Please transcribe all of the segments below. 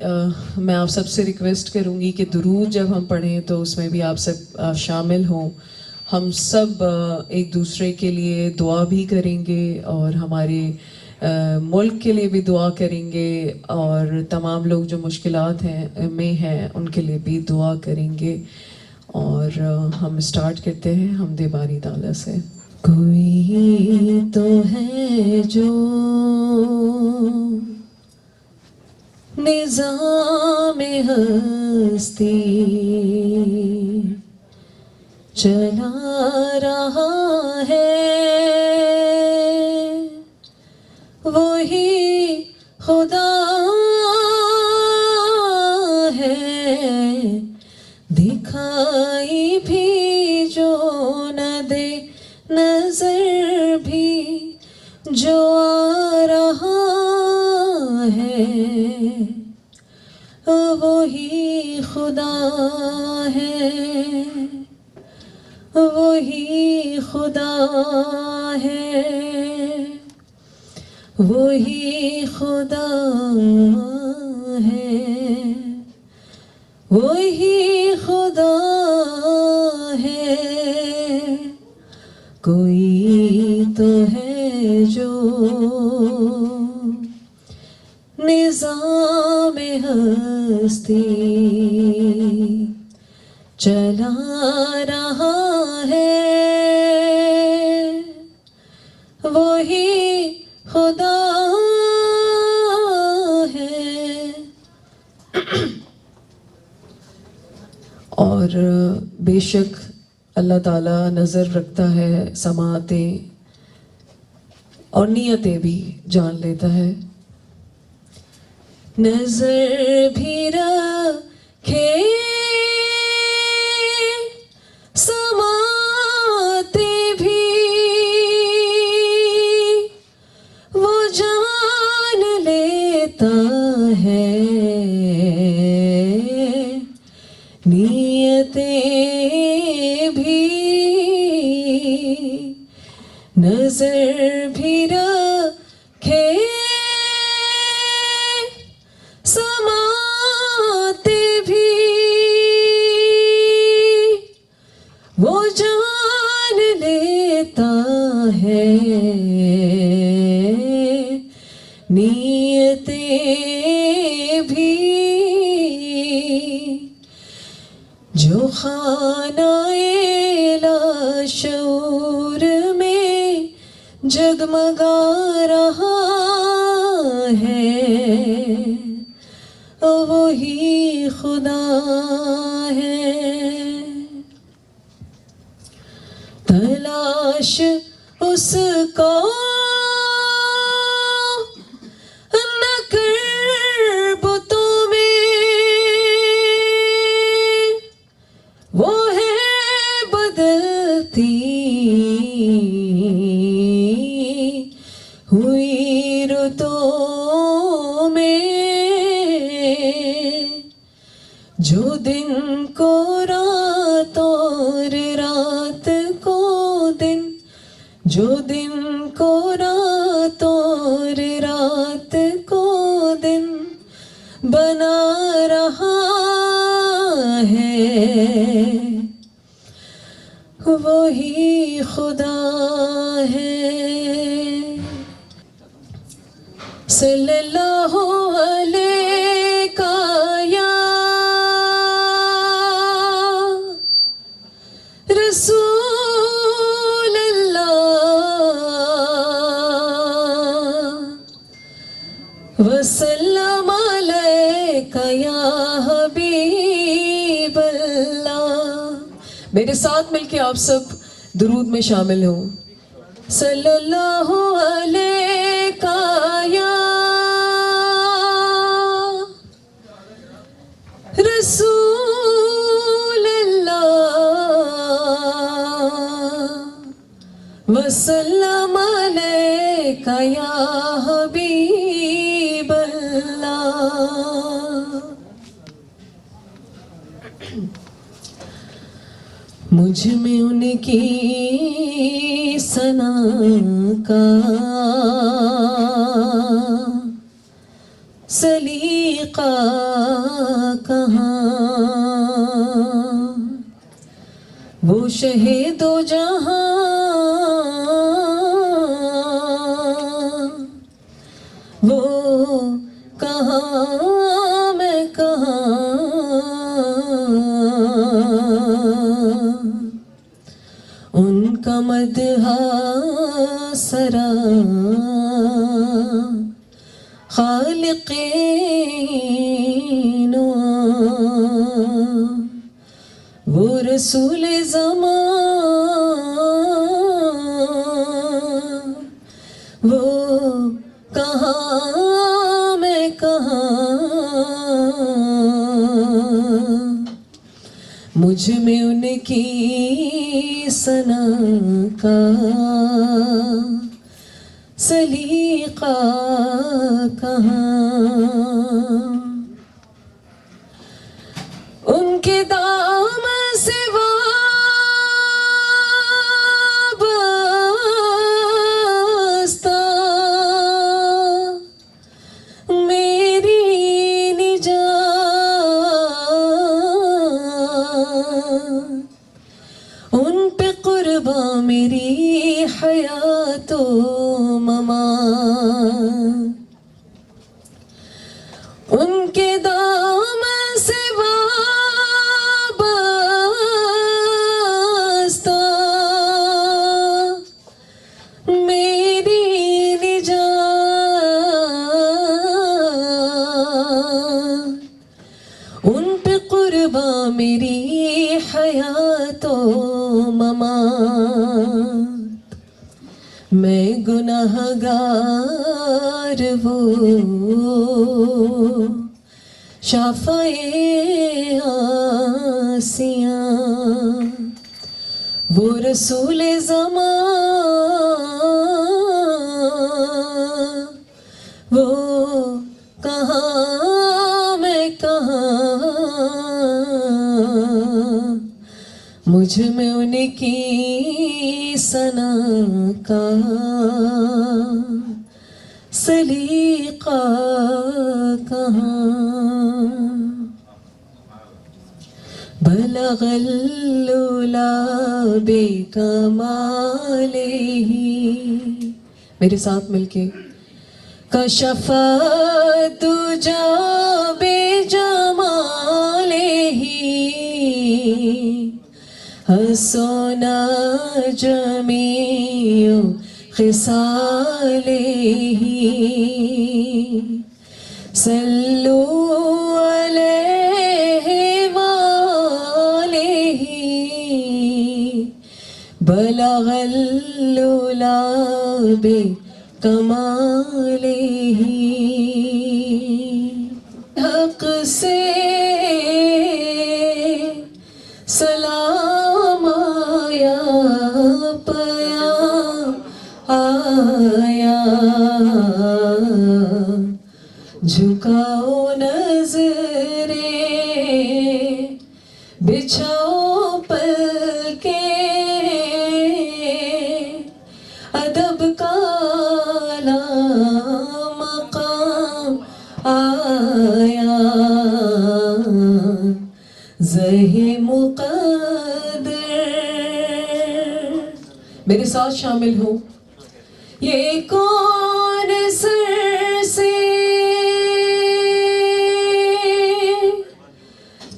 मैं आप सबसे रिक्वेस्ट करूँगी कि दुरूद जब हम पढ़ें तो उसमें भी आप सब शामिल हों। हम सब एक दूसरे के लिए दुआ भी करेंगे और हमारे मुल्क के लिए भी दुआ करेंगे और तमाम लोग जो मुश्किलात में हैं उनके लिए भी दुआ करेंगे। और हम स्टार्ट करते हैं हमदे बारी ताला से। कोई तो है जो निज़ामे हस्ती चला रहा है, वही खुदा है। दिखाई भी जो न दे नजर भी जो आ रहा है, वही खुदा है, वही खुदा है, वही खुदा है, वही खुदा है। कोई तो है जो निज़ामे हस्ती चला रहा है, वही खुदा है। और बेशक अल्लाह ताला नज़र रखता है, समातें और नियतें भी जान लेता है। नजर भी रखे समाते भी, वो जान लेता है। नियतें भी नजर भी रखे समाते भी, वो जान लेता है। नियतें भी जो खानाए लाशूर में जगमगा रहा है, वही खुदा है। तलाश उसको न कर बुतों में, वो है बदलती हुई रुतों में। जो दिन को रात और रात को दिन, जो दिन को रात और रात को दिन बना रहा है, वही खुदा है। सल्लल्लाहु अलैका या रसूल अल्लाह, वसल्लम अलैका या हबीब अल्लाह। मेरे साथ मिलके आप सब दुरूद में शामिल हो। सल्लल्लाहु अलैका या रसूल अल्लाह, वसल्लम अलैका या हबीब अल्लाह। मुझ में उनकी सना का सलीका कहाँ, वो शहे दो जहां, वो कहाँ मैं कहाँ, उनका मदहा सरा खालिक़े नूर, वो रसूल ज़मान, वो कहाँ मैं कहाँ, मुझ में उनकी सना का सलीका कहाँ, उनके दाम से वाबस्ता मेरी निजात, उन पे कुर्बा मेरी हयातो ममात, उनके दाम से वाबस्ता मेरी निजात, उन पे कुर्बा मेरी हयातो ममात, मैं गुनाहगार वो शाफ़ाए आसियां, वो रसूल ज़मान, वो कहाँ मैं कहाँ, मुझ में उनकी सना का सलीका कहाँ, बलगल्लुला बेकमालिही, मेरे साथ मिलके, कशफा दुजा बेजमालिही, हसना जमीउ खिसालिही, सल्लू अलैहि वालिही, बलगल्लुला बेकमालिही, हक से सलाम आया पयाम आया, झुकाओ नजरें बिछाओ पलके, अदब का मकाम आया, ज़हे मुक़द्दर, मेरे साथ शामिल हो, ये कौन सर से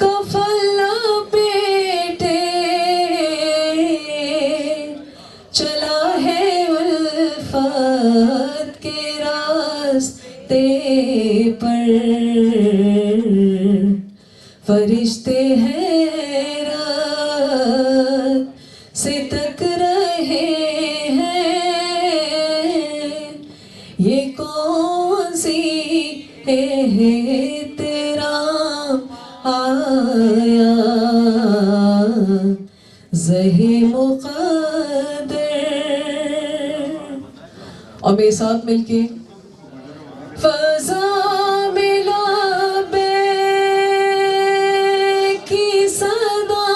कफन लपेटे चला है उल्फत के रास्ते पर, फरिश्ते हैरत से तक रहे हैं, ये कौन सी एहतराम आया, ज़हे मुक़द्दर, और मेरे साथ मिलके, फज़ा मिला की सदाएं,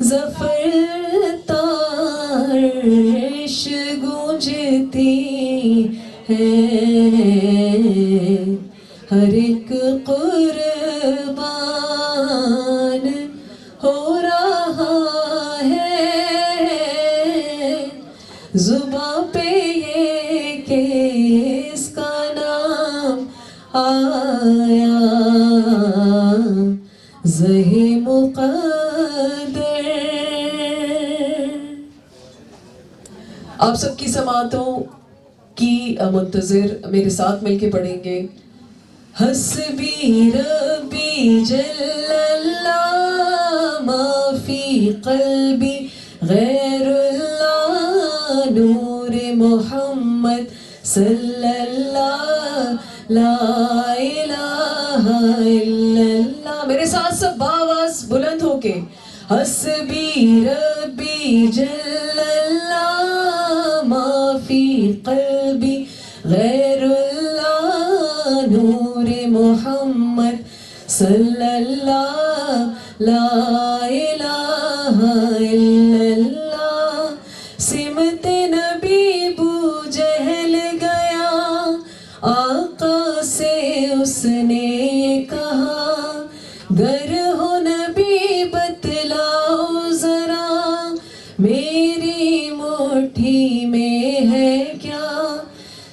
ज़फ़र तारिश गूंजती हर एक कुर्बान हो रहा है, जुबां पे ये कि इसका नाम आया, ज़हे मुक़द्दर। आप सबकी समातों की मुंतज़िर मेरे साथ मिलके पढ़ेंगे। हस्बी रब्बी जल्लल्लाह माफी क़ल्बी गैरुल्लाह नूर मोहम्मद सल्लल्लाह ला इलाहा इल्लल्लाह। मेरे साथ सब आवाज बुलंद होके हस्बी रब्बी जल्लल्लाह माफी क़ल्बी गैरुल्लाह नूर मोहम्मद सल्लल्लाह ला इलाहा इल्लल्लाह। सिमत नबी बू जहल गया, आका से उसने कहा, गर हो नबी बतलाओ जरा, मेरी मुट्ठी में है क्या।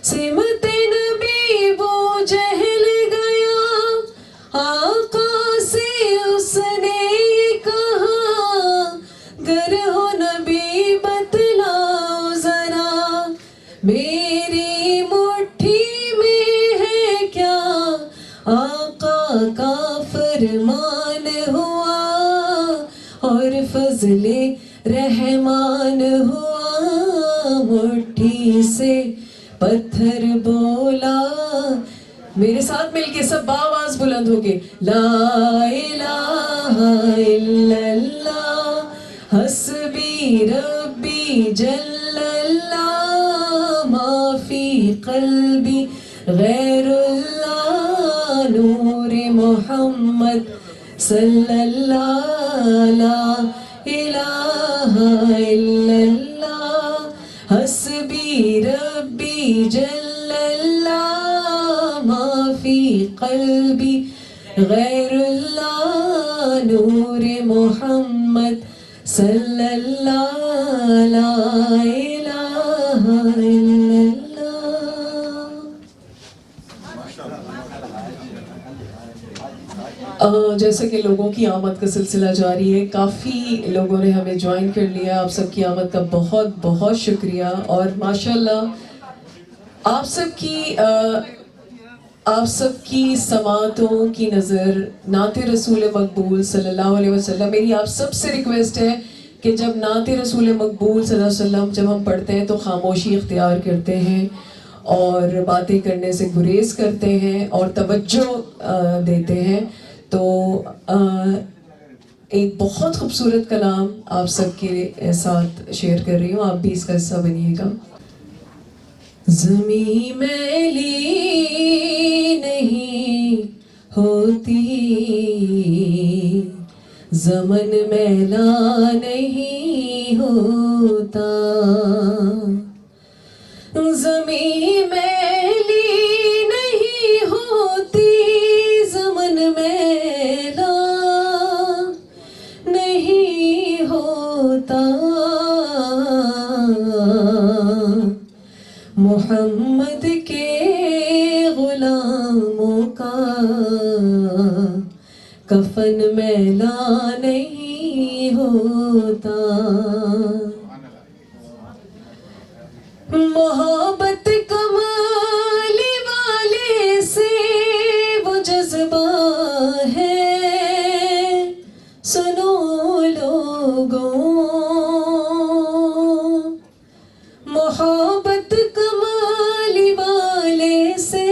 सिमत नबी वो जहल गया, आका से उसने कहा, गर हो नबी बतलाओ जरा, मेरी मुट्ठी में है क्या। आका का फरमान हुआ और फजले रहमान हुआ, मुट्ठी से पत्थर बोला। मेरे साथ मिलके सब आवाज बुलंद होके ला इलाहा इल्लल्लाह हस्बी रब्बी जल्लल्लाह माफी क़ल्बी गैरुल्लाह नूर मोहम्मद सल्लल्लाह ला इलाहा इल्लल्लाह हस्बी रब्बी जल्लल्लाह माफी क़ल्बी गैरुल्लाह नूर मोहम्मद सल्लल्लाह ला इलाहा इल्लल्लाह। जैसे कि लोगों की आमद का सिलसिला जारी है, काफ़ी लोगों ने हमें ज्वाइन कर लिया। आप सबकी आमद का बहुत बहुत शुक्रिया। और माशाल्लाह आप सबकी समातों की नज़र नाते रसूल मकबूल सल्लल्लाहु अलैहि वसल्लम। मेरी आप सबसे रिक्वेस्ट है कि जब नाते रसूल मकबूल सल्लल्लाहु अलैहि वसल्लम जब हम पढ़ते हैं तो खामोशी इख्तियार करते हैं और बातें करने से गुरेज करते हैं और तवज्जो देते हैं। तो एक बहुत खूबसूरत कलाम आप सबके साथ शेयर कर रही हूँ, आप भी इसका हिस्सा बनिएगा। ज़मीं मैली नहीं होती, ज़मन मैला नहीं होता। ज़मीं मैली नहीं होती, ज़मन मैला नहीं होता। मोहम्मद के गुलामों का कफन मैला नहीं होता। मोहब्बत कमाली वाले से वो जज्बा है, सुनो लोगों। मोहब्बत कमाली वाले से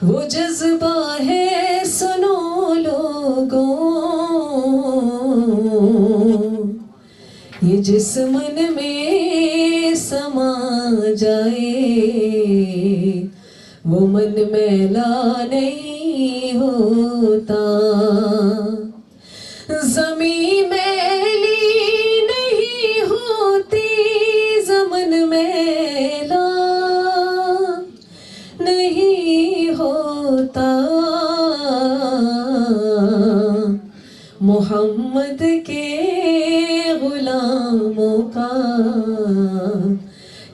वो जज्बा है, सुनो लोगों। ये जिस मन में समा जाए वो मन मैला नहीं होता। ज़मीं मैली नहीं होती, ज़मन मैला नहीं मोहम्मद के गुलामों का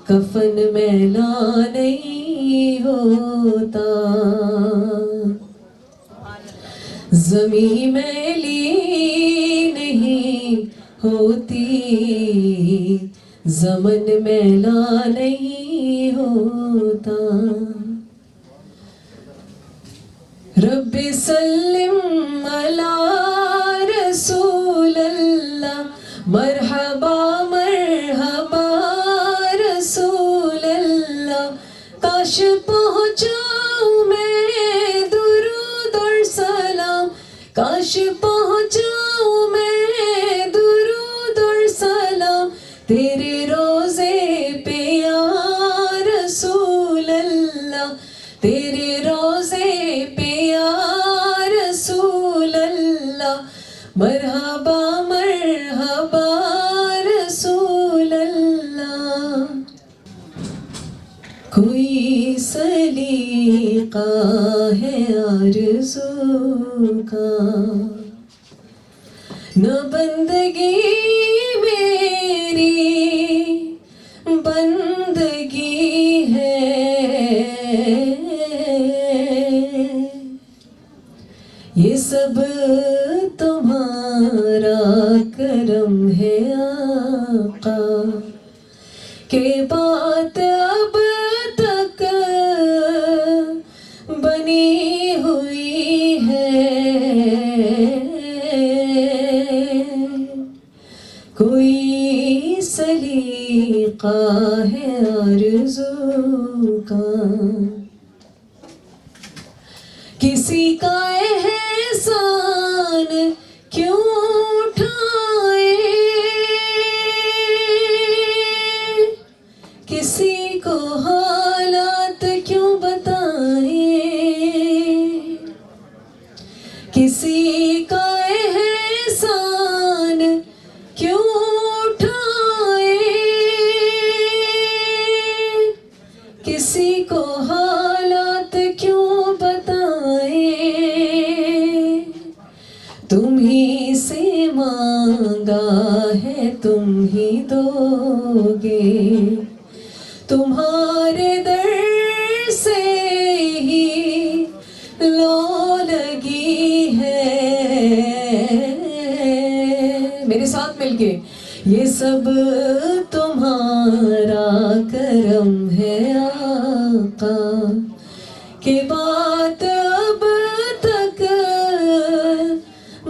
कफन मैला नहीं होता, ज़मीं मैली नहीं होती, ज़मन मैला नहीं होता। रब्बी सल्लिम अला रसूल अल्लाह, मरहबा मरहबा रसूल अल्लाह। काश पहुँचाऊँ मैं दुरूद और सलाम, काश पहुँचाऊँ मैं दुरूद और सलाम तेरे रोज़े पे या रसूल अल्लाह, तेरे रोज़े पे या रसूल अल्लाह। मरहबा मरहबा रसूल अल्लाह। कोई सलीका है आरज़ू का, न बंदगी मेरी बंदगी है, ये सब तुम्हारा करम है आका, के बात अब तक बनी हुई है। कोई सलीका है आरज़ू का, किसी का एहसान क्यों उठाए, किसी को हालात क्यों बताए, किसी का एहसान क्यों उठाए, किसी को हालात क्यों बताए। तुम ही से मांगा है तुम ही दोगे, तुम्हारे दर से ही लो लगी है। मेरे साथ मिलके, ये सब तुम्हारा करम है आका, के बात अब तक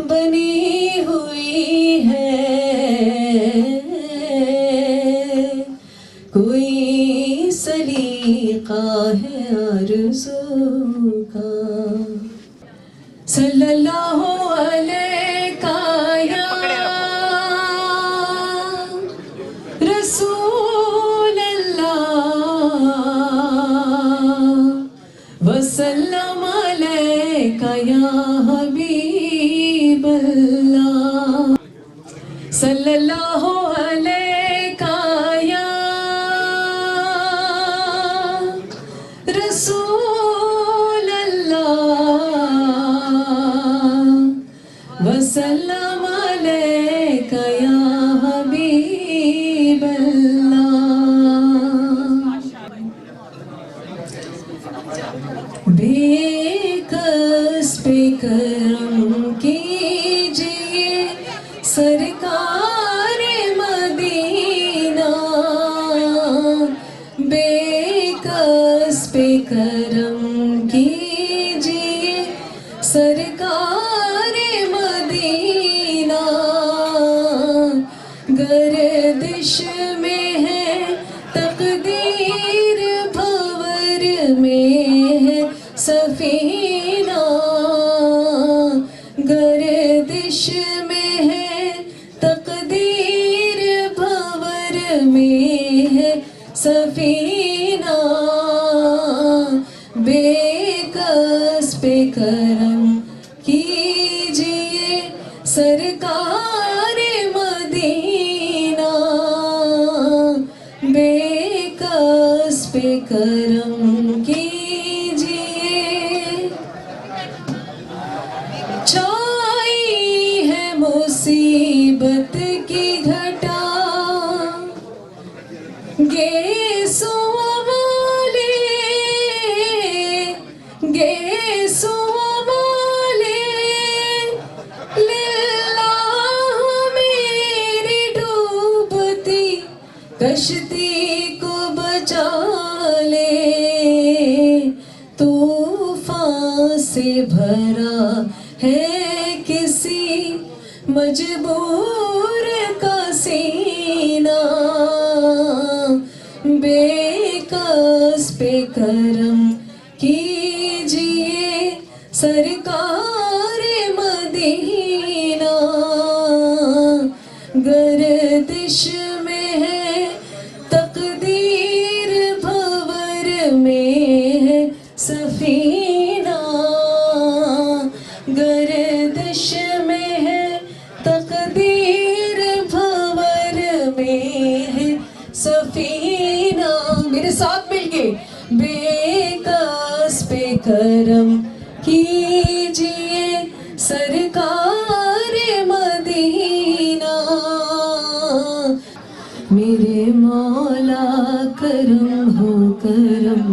बनी हुई है। कोई सलीका है आरज़ू का। सल्लल्लाहु अलैका या रसूल अल्लाह, वसल्लम अलैका या हबीब अल्लाह। सल्लल्लाहु अलैका या रसूल अल्लाह, वसल्लम अलैका या हबीब अल्लाह। बेकस पे करम कीजिए सरकार मदीना, बेकस पे करम कीजिए सरकार मदीना। गर्दिश में है तकदीर, भंवर में है सफीना। गर्दिश में है तकदीर, भंवर में है सफीना। बेकस पे करम कीजिए सरकार मदीना, बेकस पे करम कीजिए। छाई है से भरा है किसी मजबूर का सीना, बेकस पे करम कीजिए सरकार मदीना। गर्दिश में है तकदीर, भंवर में है सफीना। गर्दिश में है तकदीर, भंवर में है सफीना। मेरे साथ मिलके बेकस पे करम कीजिए सरकार मदीना। मेरे मौला करम हो करम,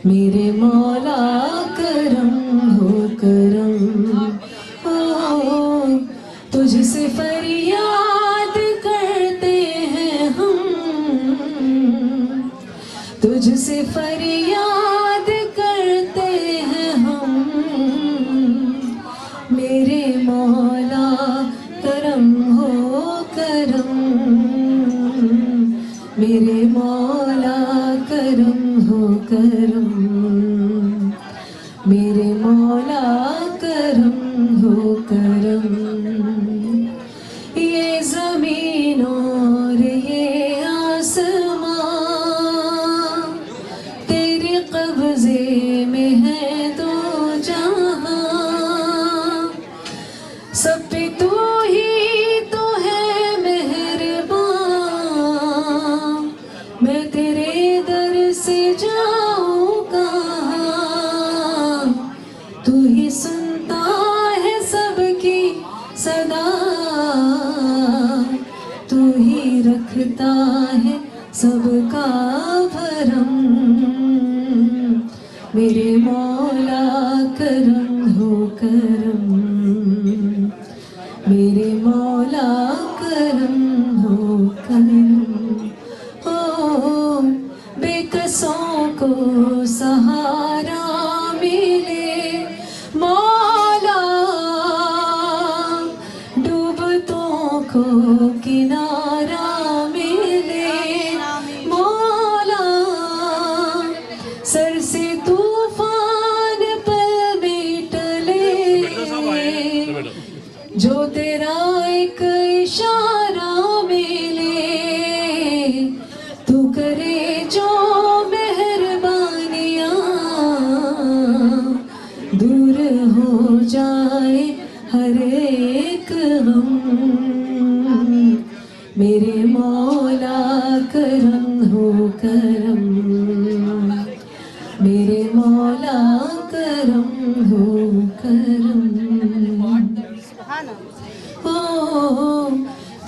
मेरे मौला करम हो करम। ओ तुझसे फरियाद करते हैं हम, तुझसे फरियाद करते हैं हम। मेरे मौला करम हो करम, मेरे मौला करम हो करम, मेरे मौला करम हो करम। ये ज़मीन और ये आसमां तेरे कब्ज़े में है दो जहां। सब पे तू ही तो है मेहरबान, मैं तेरे दर से जाऊं कहां। तू ही सुनता है सबकी सदा, तू ही रखता है सबका भरम। मेरे मौला करम हो करम, मेरे मौला करम हो करम। हो बेकसों को सहारा मिले मौला, डूबतों को किनारा मिले मौला। सर से तूफान पल में टले, जो तेरा एक इशारा मिले। तू करे जो मेहरबानियाँ, दूर हो जाए हर एक गम। मेरे मौला करम हो करम, मेरे मौला करम हो करम। ओ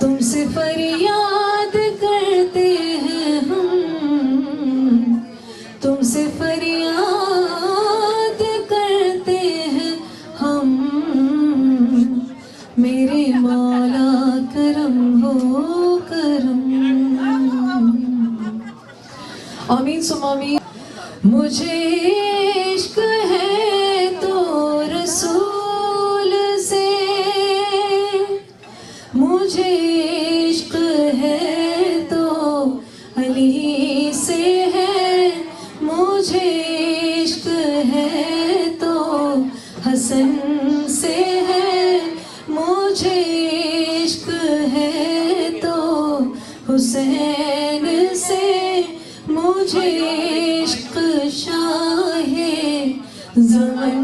तुमसे फरियाद करते हैं हम, तुमसे फरियाद करते हैं हम। मेरे मौला करम हो करम। आमीन सुम आमीन। मुझे इश्क है तो रसूल से, मुझे इश्क है तो अली से है। मुझे इश्क है तो हसन से है। मुझे इश्क है तो हुसैन से। मुझे इश्क शाहे ज़मन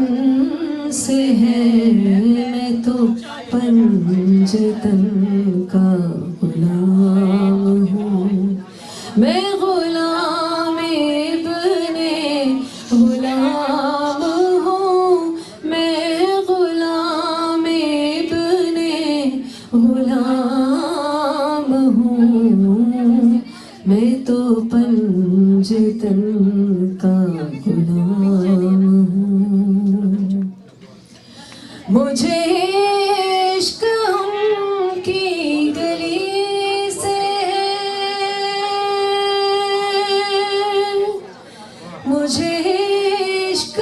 से है। मैं तो पंजतन का गुलाम हूँ, मैं गुलाम इब्ने गुलाम हूँ। मैं गुलाम इब्ने गुलाम हूँ। मैं तो पंजतन का गुलाम हूँ। मुझे इश्क की गली से है, मुझे इश्क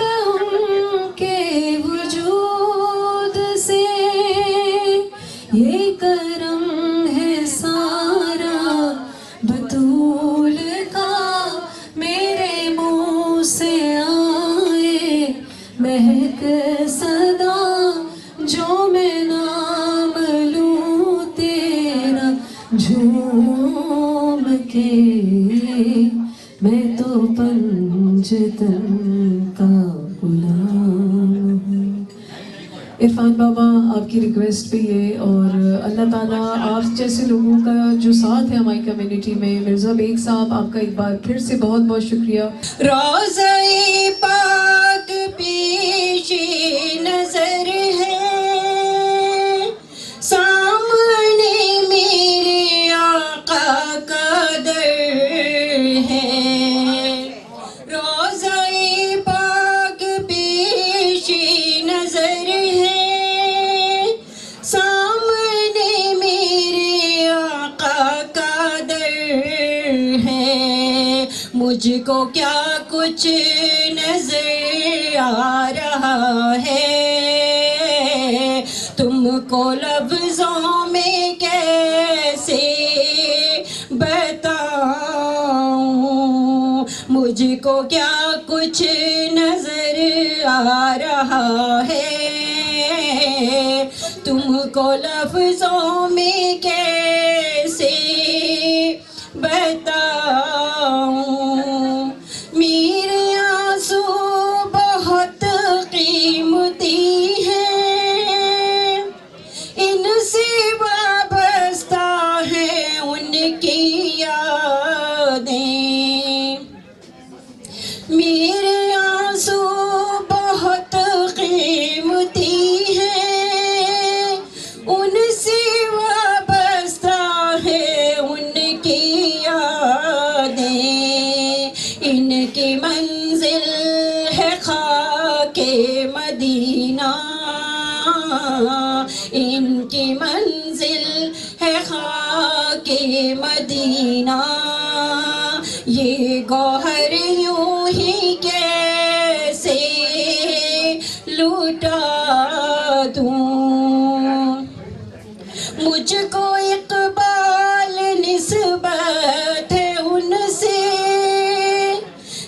पंजतन का गुलाम हूँ। इरफान बाबा आपकी रिक्वेस्ट पे ये, और अल्लाह ताला आप जैसे लोगों का जो साथ है हमारी कम्युनिटी में। मिर्ज़ा बेग साहब, आपका एक बार फिर से बहुत बहुत शुक्रिया। रोज़े पाक पेशे नजर है, सामने मेरे आका का दर है। रोज़े पाक पेशे नजर है, सामने मेरे आका का दर है। मुझको क्या कुछ नजर आ रहा है, तुमको लफ्जों में कैसे बताऊं। मुझको क्या कुछ नजर आ रहा है, तुमको लफ्जों में कैसे बताऊं। मेरे आंसू बहुत कीमती हैं, इनसे वाबस्ता है उनकी यादें। मेरे आंसू बहुत कीमती हैं, उनसे वाबस्ता है उनकी यादें। इनकी मंजिल है खाके मदीना, इनकी मंजिल है खाके मदीना। ये गौहर यूं ही कैसे लुटा दूं। मुझको इकबाल निस्बत है उनसे,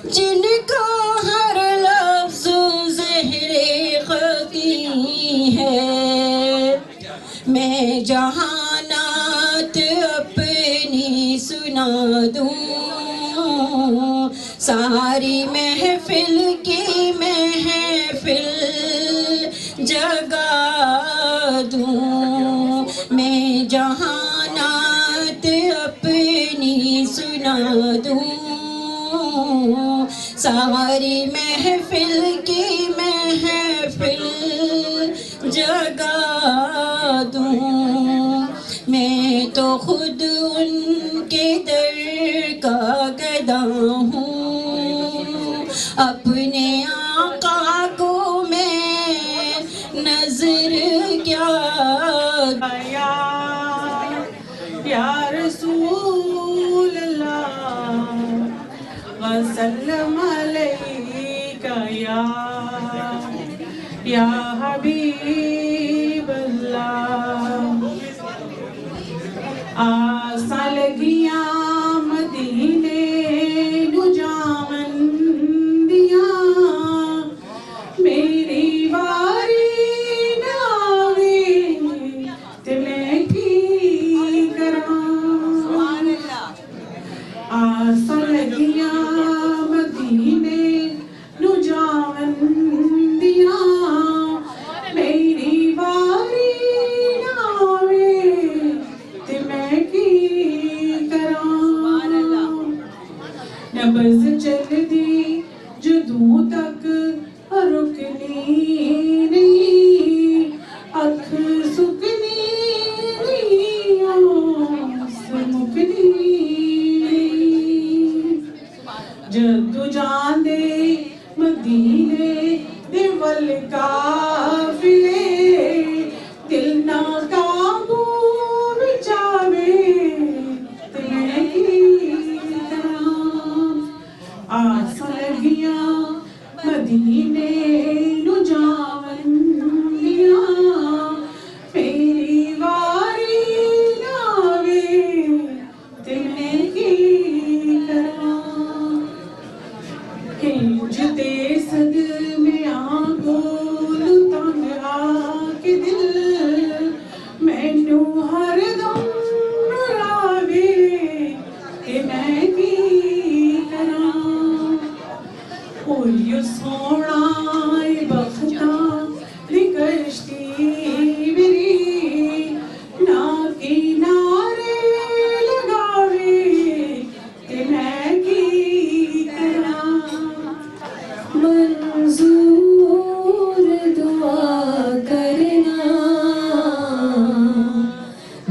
जिनको हर लफ्ज़ ज़हरे ख़ती है। मैं जहानात अपनी सुना दूं, सारी महफिल की महफिल जगा दूं। मैं जहानात अपनी सुना दूं, सारी महफिल की महफिल जगा दूं। मैं तो खुद उनके दर का गदा हूँ, अपने आका को मैं नजर क्या या रसूल अल्लाह वसल्लम अलैका या हबीब अल्लाह। आसा लगियां मदीने नू जावन दिया, मेरी वारी नावे ते मैं की करां। आसा लगियां मदीने नू जावन दिया, मेरी वारी नावे ते मैं की करां। नबज़ चलदी जदों तक रुकनी नहीं, अख सुकनी नहीं, आस मुकनी नहीं। जदों जांदे मदीने दे वल काफिले, दिल ना काबू विच आवे ते मैं की करां। आस लगियां मदीने नू जावन दिया, मेरी वारी नावे ते मैं की करां। हिंज ते सदमे आंगोल तंग आके दिल, मैनू हरदम रुलावे ते मैं की करां। कोई सोना बख्ता कश्ती मेरी ना किनारे लगावे ते मैं की करा मंजूर दुआ करना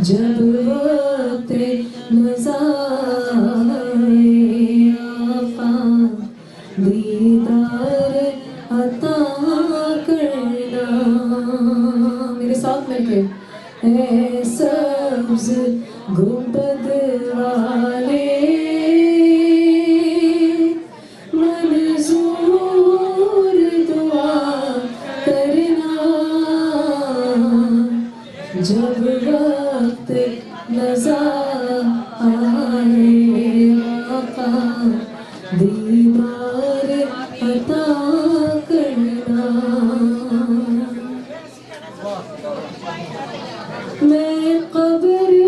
जब वक्त नज़ारे आका दीदार अता करना। मेरे साथ मिलके ऐ सब्ज़ गुंबद वाले मंजूर दुआ करना जब वक्त नज़र आए आका दीदार अता करना। मैं कब्र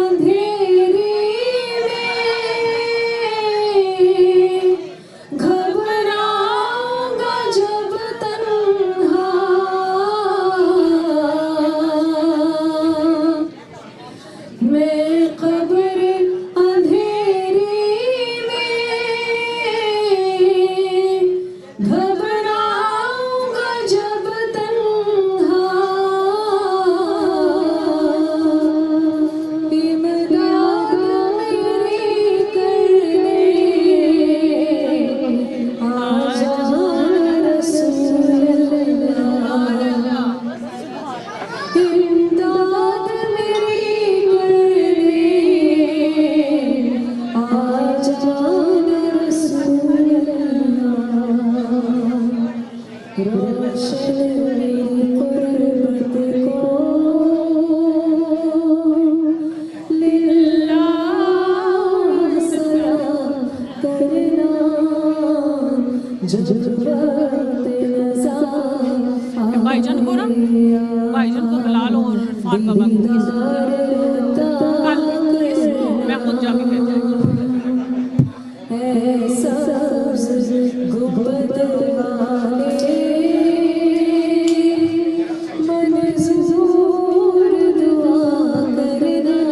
अंधेरे में घबराऊंगा जब तन्हा मैं कब्र अंधेरे में घबराऊंगा जब तन्हा इमदाद मेरी करने आजा रसूल अल्लाह इमदाद मेरी करने आजा रसूल अल्लाह रोशन मेरी कुर्बत को लिल्लाह सलाम करना जब वक्त नज़र भाईजान को ना भाईजान को बुला लो और इरफान बाबा को कल मैं खुद जाके भेज गुंबद वाले मंजूर दुआ करना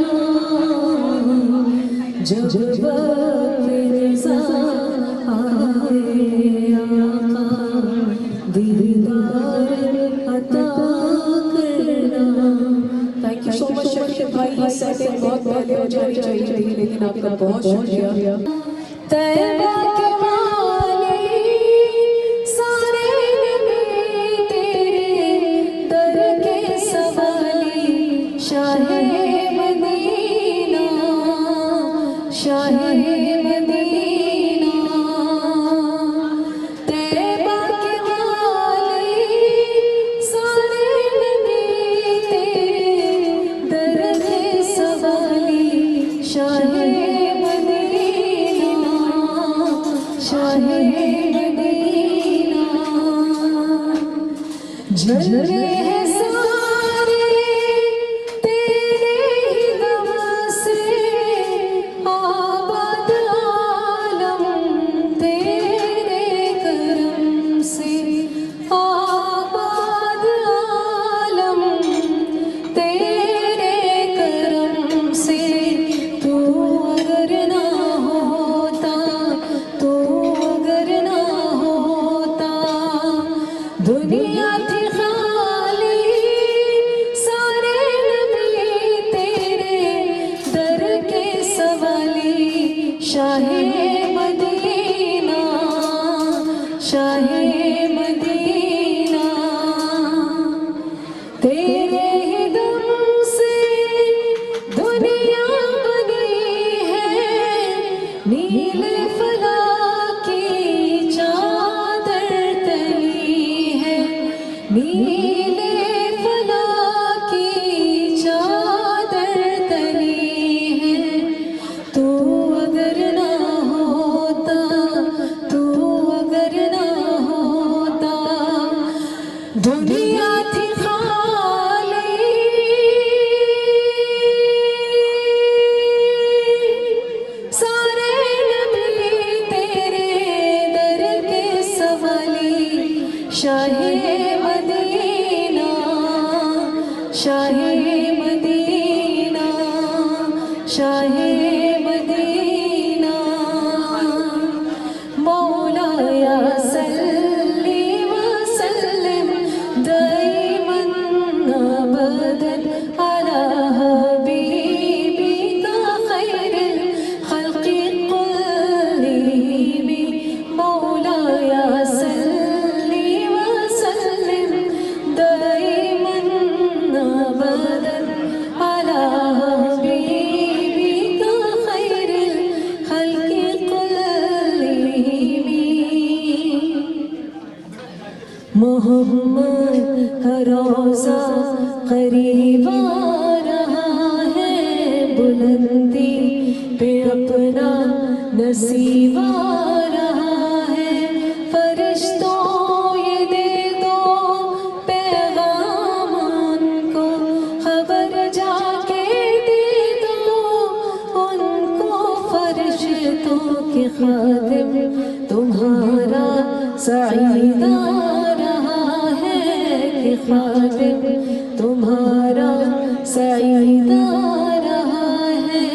जब वक्त नज़र आए आका दीदार अता करना। Thank you so much Shakeel भाई। ये सेटिंग बहुत पहले हो जानी चाहिए थी लेकिन आपका बहुत शुक्रिया। तैबा के वाले सारे नबी तेरे दर के सवाली शाहे मदीना शाहे मदीना तैबा के वाले सारे नबी तेरे दर के सवाली शाहे मदीना शाहे मदीना झरे हैं सारे तेरे ही दम से आबाद आलम तेरे करम से आबाद आलम तेरे करम से तू अगर ना होता तू अगर ना होता दुनिया थी खाली सारे नबी तेरे दर के सवाली शाहे मदीना शाहे मदीना तेरे ही दम से दुनिया बनी है नीले फला की चादर तली है नीले फला की चादर तली है तू अगर ना होता तू अगर ना हो Shah Medina, Shah Medina, Shah Medina, मौला या सल्ली व सल्लिम दाइमन अबदन अला हबीबिका खैरिल खल्क़ि कुल्लिहिम, मौला या सल्ली व सल्लिम दाइमन अबदन अला हबीबिका खैरिल खल्क़ि कुल्लिहिम। मोहम्मद का रोज़ा करीब आ रहा है, बुलंदी पे अपना नसीब आ रहा है। फरिश्तों ये दे दो पैगाम उनको, खबर जाके दे दो उनको। फरिश्तों के खादिम तुम्हारा सईद आ रहा है, कि खादिम तुम्हारा सईद आ रहा है।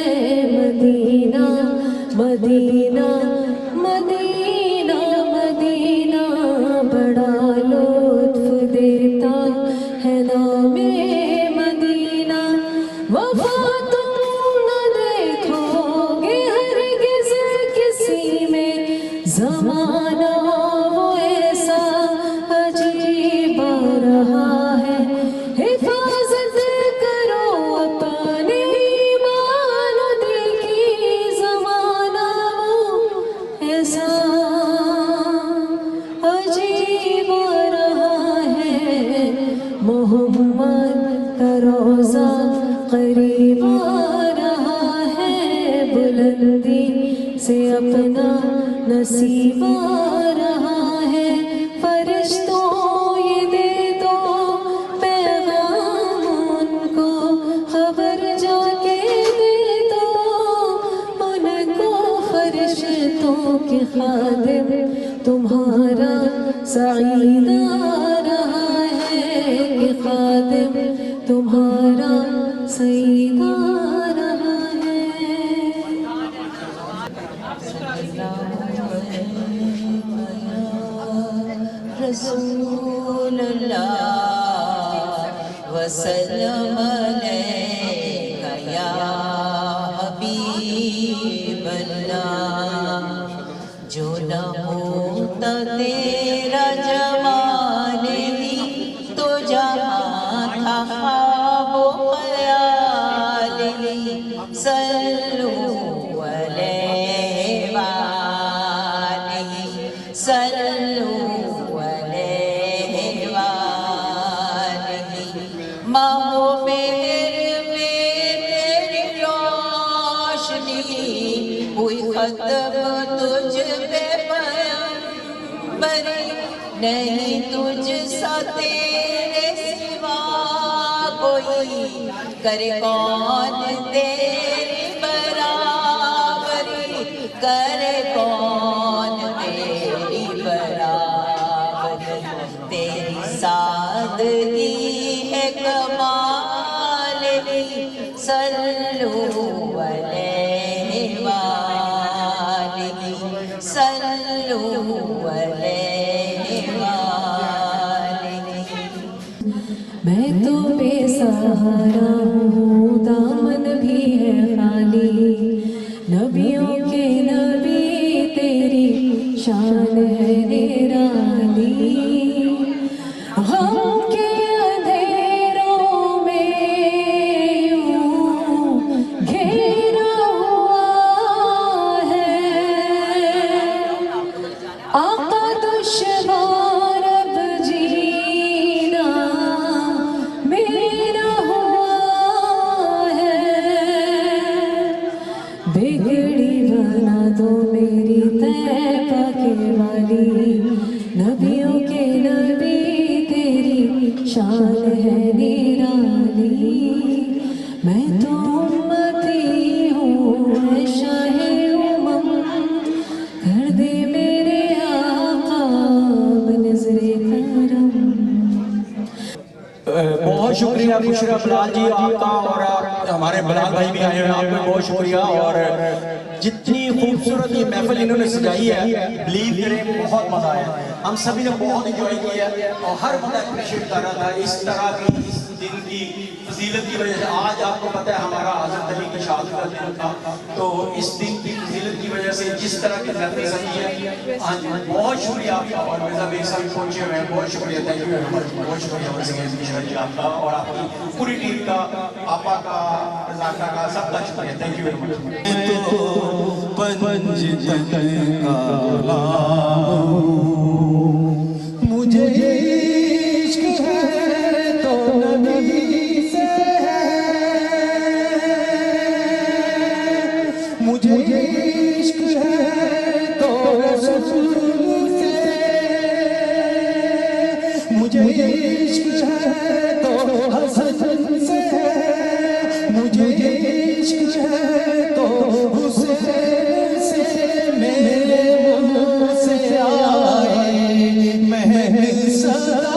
मदीना मदीना मदीना मदीना, बड़ा लुत्फ देता है नामे मदीना। वफा तुम न देखोगे हरगिज़ किसी में, ज़माना वो ऐसा अजीब आ रहा है। हिफाजत करो अपने ईमान दिल की, ज़माना वो ऐसा अजीब आ रहा है। मोहम्मद का रोज़ा करीब आ रहा है, बुलंदी से अपना नसीब आ रहा है। फरिश्तों ये दे दो पैगाम उनको, खबर जाके दे दो उनको। फरिश्तों के खादिम तुम्हारा सईद आ रहा है, कि खादिम तुम्हारा सईद आ रहा है। रसूलुल्लाह वसल्लम अलैका या हबीबल्लाह। जो न होता तेरा जमाने दी, तो जहाँ था वो ख्याल ली। सल्लू अलैहि वालिही, सल्लू अलैहि वालिही। माहो मेहर में तेरी रोशनी हुई खत्म तुझ पे पैगंबरी। नहीं तुझ सा तेरे सिवा कोई, करे कौन तेरी बराबरी, करे कौन तेरी बराबरी। तेरी सादगी है कमाल ली, सल्लू अलैहि वालिही, सल्लू अलैहि वालिही। मैं तो बेसहारा हूँ, दामन भी है खाली, नबियों के नबी तेरी शान है निराली। गम के अंधेरों में यूं घेरा हुआ है, आका दुश्वार अब जीना मेरा हुआ है। बिगड़ी बना दो मेरी तैबा के वाली, नबियों के नबी तेरी शान है निराली। मैं तो उम्मती हूँ ऐ शाहे उमम, कर दे मेरे आका नज़रे कर शुक्रिया बुशरा बिलाल जी आपका, और हमारे बिलाल भाई भी आए हुए हैं, आपका बहुत शुक्रिया। और जितनी खूबसूरत ये महफिल इन्होंने सजाई है, बिलीव करें बहुत मजा आया, हम सभी ने बहुत इंजॉय किया और हर बंदा अप्रिशिएट कर रहा था इस तरह की, इस दिन की फजीलत की वजह से। आज आपको पता है हमारा हज़रत अली की शादी का दिन था, तो इस दिन की फजीलत की वजह से जिस तरह की महफिल सजी है, आज बहुत शुक्रिया आपका। और मिर्जा बेग साहब पहुंचे हुए हैं, बहुत शुक्रिया, थैंक यू वेरी मच, बहुत शुक्रिया बुशरा जी आपका और आपकी पूरी टीम का, आपा का, रज़ाका का, सबका शुक्रिया, थैंक यू वेरी मच। मुझे इश्क है तो नबी से है, मुझे इश्क है तो रसूल से, मुझे इश्क है तो हसन से, मुझे इश्क है तो हुसैन से, मेरे मुंह से आए महल सदा,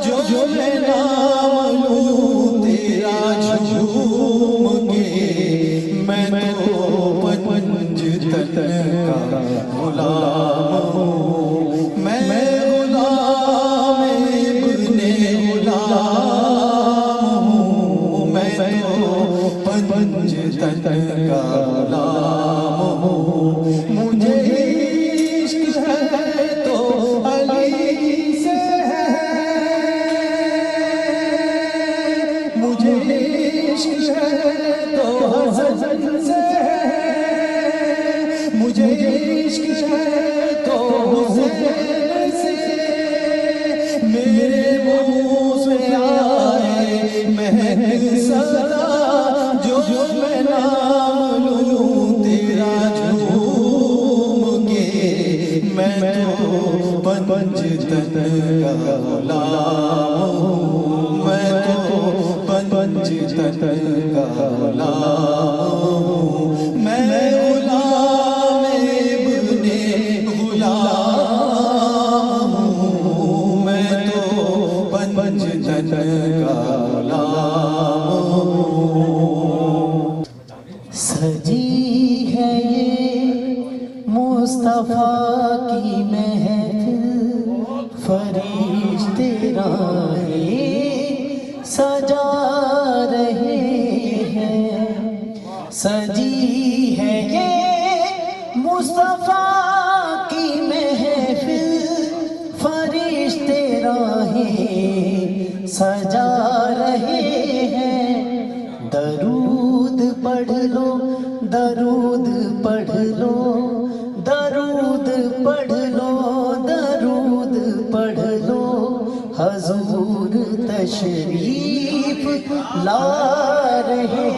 जो मैं नाम लूं तेरा झूम के, मैं तो पंजतन का गुलाम हूँ, मैं गुलाम इब्ने गुलाम हूँ, मैं तो पंजतन का गुलाम हूँ। मुझे इश्क है तो अली से है, मुझे इश्क है तो हसन से है, मुझे इश्क है तो हुसैन से, मेरे मुंह से आए महल सदा, जो मैं नाम लूं तेरा झूम के, मैं तो पंजतन का गुलाम हूँ, मैं तो पंजतन का गुलाम हूँ, मैं गुलाम इब्ने गुलाम हूँ, मैं तो पंजतन का गुलाम हूँ। सजी है ये मुस्तफा की महफिल, फरिश्ते राहें सजा रहे हैं, सजी है ये मुस्तफा की महफिल, फरिश्ते राहें सजा रहे हैं। दरूद पढ़ लो, दरूद पढ़ लो, दरूद पढ़ लो, दरूद पढ़ लो, हजूर तशरीफ ला रहे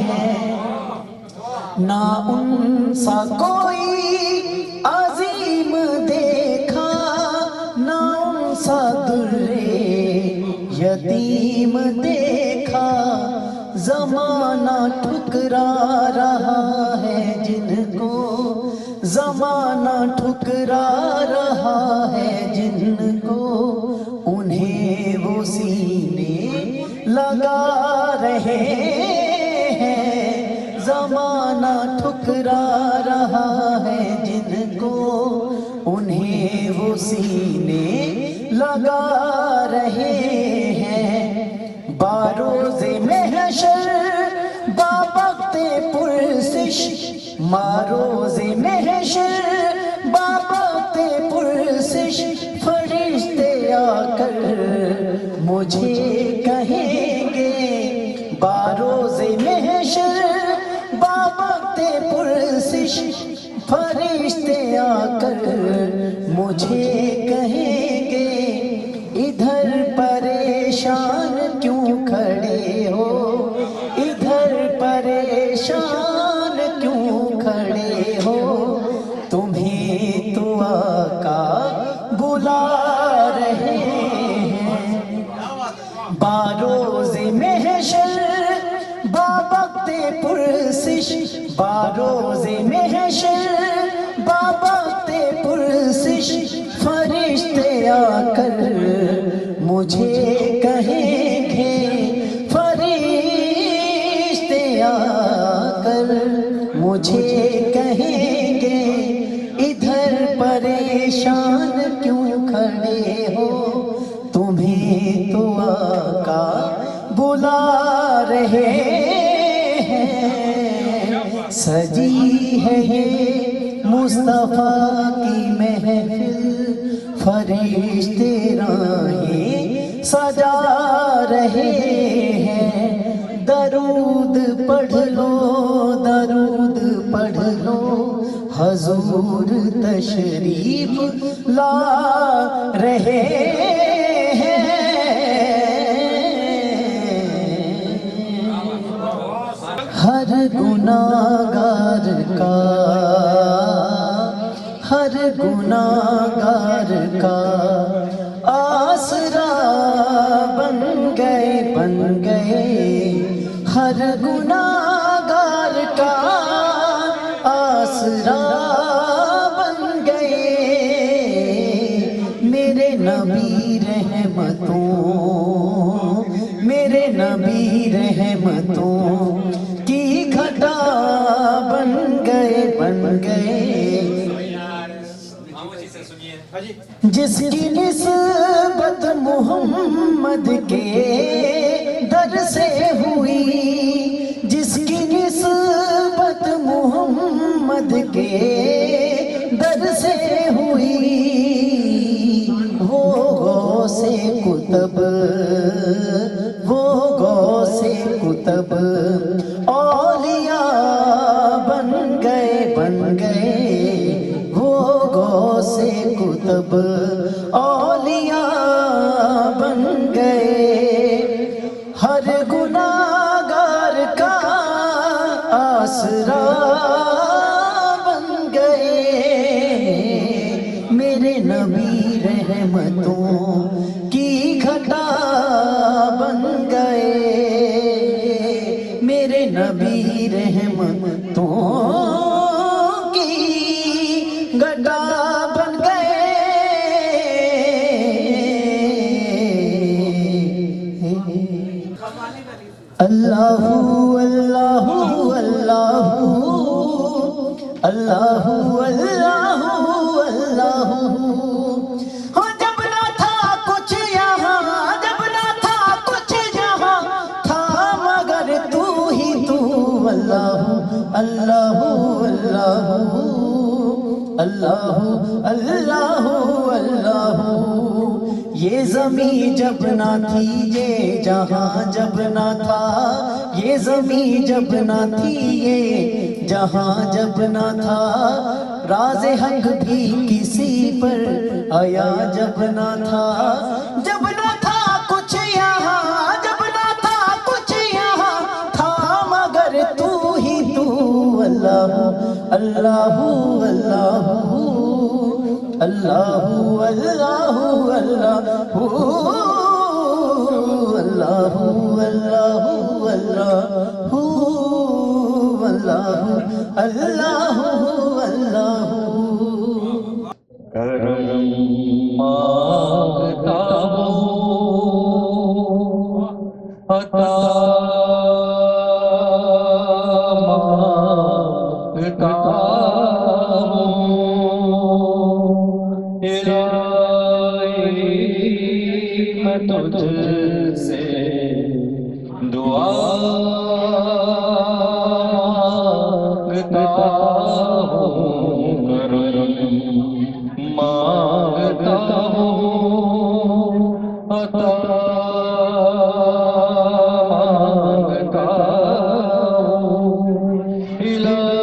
हैं। ना उनसा कोई अजीम देखा, ना उनसा दुर्रे यतीम देखा, जमाना ठुकरा रहा है जिनको, जमाना ठुकरा रहा है जिनको, उन्हें वो सीने लगा रहे हैं। जमाना ठुकरा रहा है जिनको, उन्हें वो सीने लगा रहे हैं। बारोज़े महशर बावक़्ते पुरसिश, मारोज़े महशर बावक़्ते पुरसिश, फरिश्ते आकर मुझे कहेंगे। बारोज़े महशर बावक़्ते पुरसिश, फरिश्ते आकर मुझे कहेंगे, इधर परेशान क्यों खड़े हो, इधर परेशान क्यों खड़े हो, तुम्हें तो आका बुला रहे हैं। बारोज़े महशर बावक़्ते पुरसिश, बारोज़े महशर बावक़्ते पुरसिश, फरिश्ते आकर मुझे कहेंगे, परेशान क्यों खड़े हो, तुम्हें तो आका बुला रहे हैं। सजी है ये मुस्तफा की महफिल, फरिश्ते राहें सजा रहे हैं। दरूद पढ़ लो, दरूद पढ़ लो, हजूर तशरीफ ला रहे हैं। हर गुनाहगार का, हर गुनाहगार का आसरा बन गए, बन गए। हर गुनाहगार का आसरा बन गए। मेरे नबी रहमतों, मेरे नबी रहमतों की घटा बन गए, बन गए। जिसकी निस्बत मोहम्मद के दर से हुई, जिसकी निस्बत मोहम्मद के दर से हुई, वो गौसे कुतब, वो गौसे कुतब औलिया बन गए, बन गए। वो गौसे कुतब औलिया बन गए। हर गुनाहगार का आसरा बन गए। मेरे नबी रहमतों की घटा बन गए। मेरे नबी रहमतों की घटा बन गए। अल्लाहू अल्लाहू अल्लाहू अल्लाहू अल्लाहू अल्लाहू। हो जब ना था कुछ यहाँ, जब ना था कुछ यहाँ, था मगर तू ही तू। अल्लाहू अल्लाहू अल्लाहू अल्लाहू अल्लाहू अल्लाहू। ये ज़मीं जब ना थी, ये जहां जब ना था, ये ज़मीं जब ना थी, ये जहां जब ना था, राज़े हक भी किसी पर आया जब ना था। जब ना था कुछ यहाँ, जब ना था कुछ यहाँ, था मगर तू ही तू। अल्लाहू अल्लाहू अल्लाहू अल्लाहू अल्लाहू अल्लाहू अल्लाहू अल्लाहू अल्लाहू अल्लाहू अल्लाहू अल्लाहू। करम मांगता हूँ, अता मांगता हूँ। इलाही मैं तुझसे दुआ मांगता हूँ, करम मांगता हूँ, अता मांगता हूँ। इलाही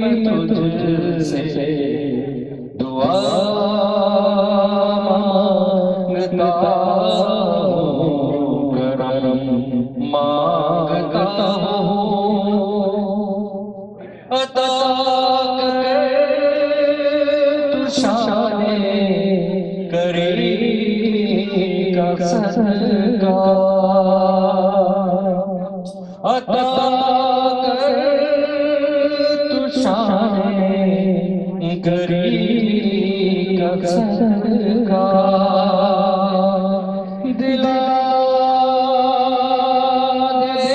मैं तुझसे दुआ मांगता हूँ, करम मांगता हूँ, अता तू शाने करीम का सदका। अता तू शाने करीम का सदका। दिला दे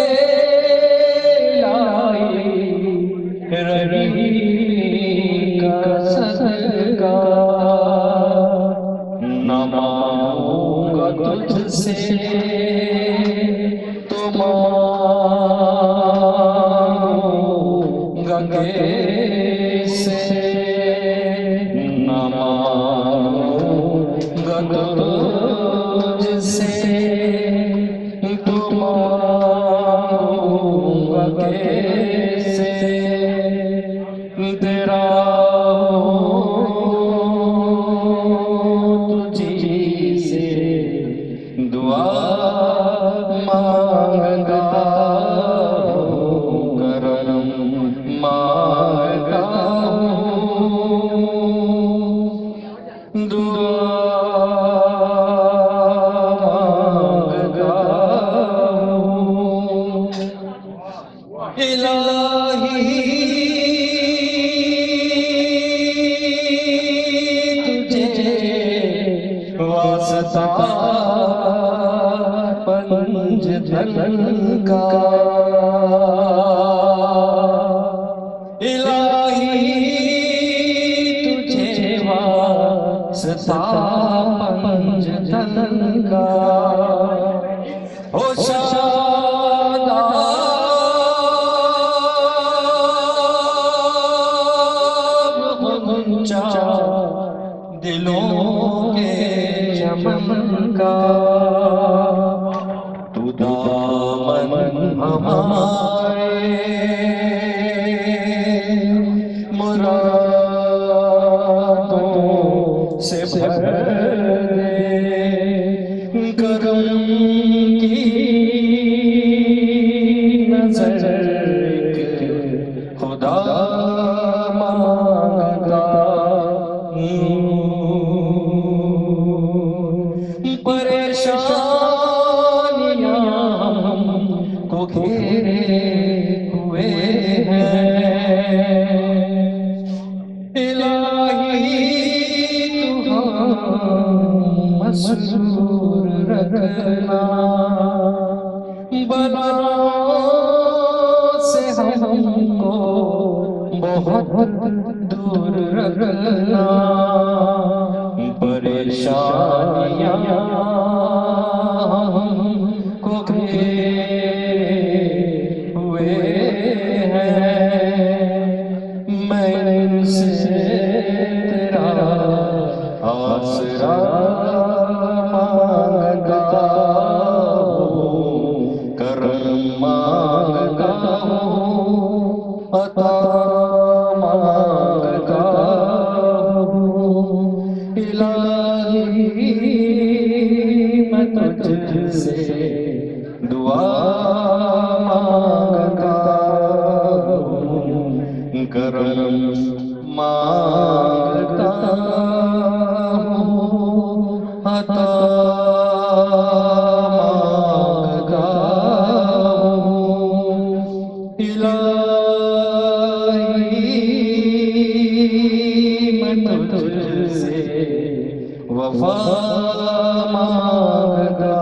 लाई रही का का न मांगूंगा तुझसे तो मांगूंगा कैसे न मांगूंगा तुझसे तो मांगूंगा कैसे तेरा तुझी से दुआ मांगता हूँ, करम मांगता हूँ, दुआ मांगता हूँ। इलाही वास्ता पंज धन का इलाही तुझे वास्ता पंज धन का हो शादाब दिलों के चमन का तू दामन हमारे मुरादों से भर दे करम की नजर खुदा मांगता परेशानियां हमको घेरे हुए हैं इलाही तू मसरूर रखना बलाओं से हमको बहुत दूर रखना परेशानियां हमको घेरे हुए हैं मैं इनसे तेरा आसरा मांगता हूँ करम मांगता हूँ अता मांगता हूँ इलाही मैं तुझसे दुआ मांगता हूँ करम मांगता हूँ अता मांगता हूँ इलाही मैं तुझसे वफा मांगता